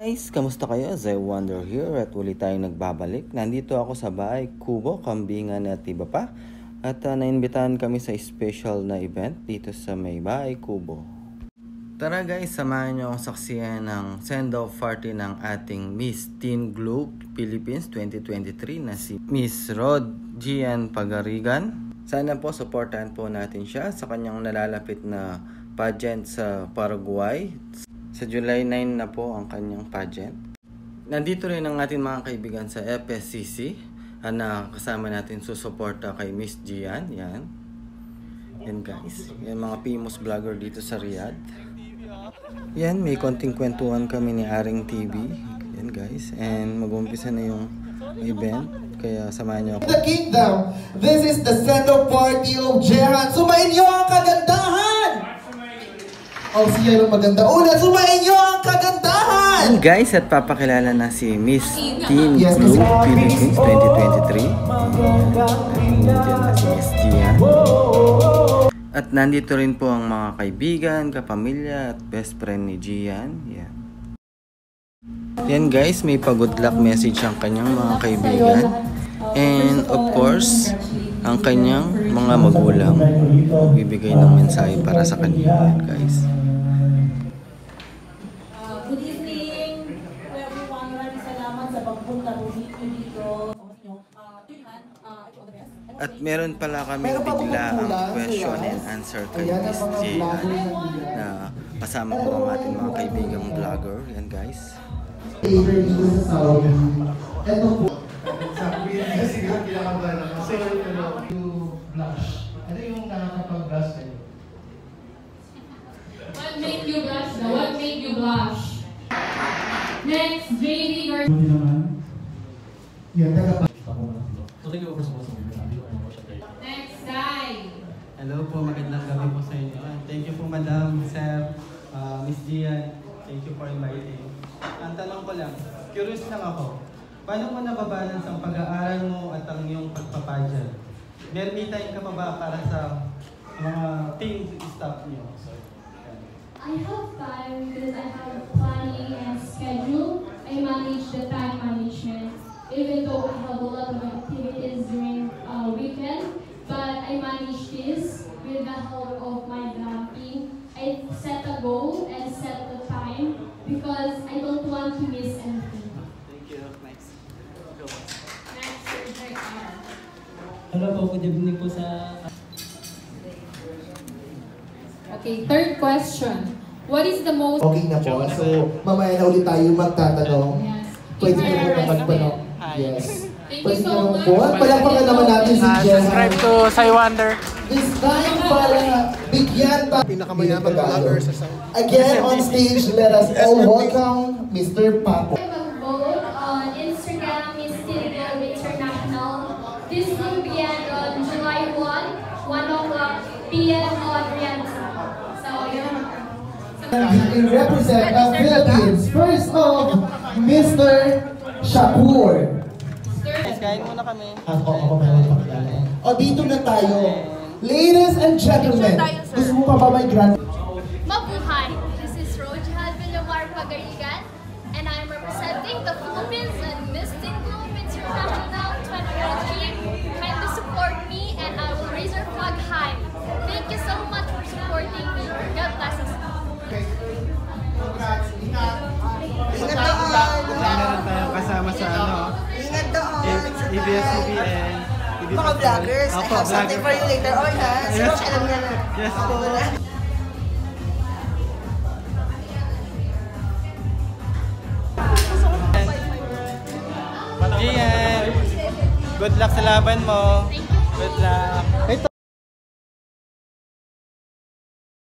Guys, kamusta kayo? Zay Wonder here at uli tayong nagbabalik. Nandito ako sa bahay Kubo, Kambingan at iba pa. At naimbitahan kami sa special na event dito sa may bahay Kubo. Tara guys, samahan niyo akong saksiyan ng send-off party ng ating Miss Teen Globe Philippines 2023 na si Miss Rod Gian Pagarigan. Sana po supportahan po natin siya sa kanyang nalalapit na pageant sa Paraguay. Sa July 9 na po ang kanyang pageant. Nandito rin ang ating mga kaibigan sa FSCC na kasama natin susuporta kay Miss Gian. Yan. Yan guys. Yan mga famous vlogger dito sa Riyadh. Yan, may konting kwentuhan kami ni Aring TV. Yan guys. And mag-umpisa na yung event. Kaya samahan niyo ako. The Kingdom, this is the send-off party of Jehan. Sumain niyo ang kagandahan! Oh, siya yung maganda. Una, sumain niyo ang kagandahan! And guys, at papakilala na si Miss Teen Globe Philippines 2023. Nandiyan na si Miss Gian. At nandito rin po ang mga kaibigan, kapamilya at best friend ni Gian. Yan. Yan guys, may pa-good luck message ang kanyang mga kaibigan. And of course, ang kanyang mga magulang bibigay ng mensahe para sa kanya. Yan guys. Good evening to everyone. Maraming salamat sa pagpunta dito. At meron pala kami bigla ang question and answer kay Miss Gian na kasama ko ang ating mga kaibigang vlogger. Yan guys. Ito po. Ano yung nakakapag-blush kayo? What made you blush? What made you blush? Next, JD Garcia. Yan, Next, Dai. Hello po, magandang gabi po sa inyo. Thank you po Madam, Sir, Miss Gian. Thank you for inviting. Ang tanong ko lang, curious lang ako. Paano mo nababalance ang pag-aaral mo at ang iyong pagpapadyan? May time ka pa ba para sa mga team staff niyo? I have time because I have planning and schedule. I manage the time management. Even though I have a lot of activities during weekend, but I manage this with the help of my team. I set a goal and set the time because I don't want to miss anything. Thank you. Next. Next, JR. Hello po, good evening po sa... Okay, third question. What is the most... Okay na po. So, mamaya na ulit tayo magtatanong. Yes. Pwede nyo po na magtanong. Yes. Thank you Pwede so nyo much. po. Palakpakan naman natin si Jehan. Subscribe to Sai Wonder. This time para bigyan pa pinakamayamang vlogger sa South. Again on stage, let us all welcome Mr. Papo. Vote on Instagram is Teen Globe International. This will be on July 1, 1 p.m. on Riyadh. So, yun. We represent the Philippines. First of, Mr. Shakur. Guys, kain muna kami. Ako meron pakilala. O, dito na tayo. Ladies and gentlemen, gusto mo pa ba may grand? Mabuhay! This is Rojhan Villamar Pagarigan, and I am representing the Philippines and Miss Teen Globe International 2023. Kindly support me, and I will raise our flag high. Thank you so much for supporting me. God bless us. Ingat doon! Meron tayong kasama sa ano, Ingat doon! ABS-CBN. Mga vloggers, I have something for you later on ha. Si Roch, alam niya na. Yes po. Gian, good luck sa laban mo. Good luck.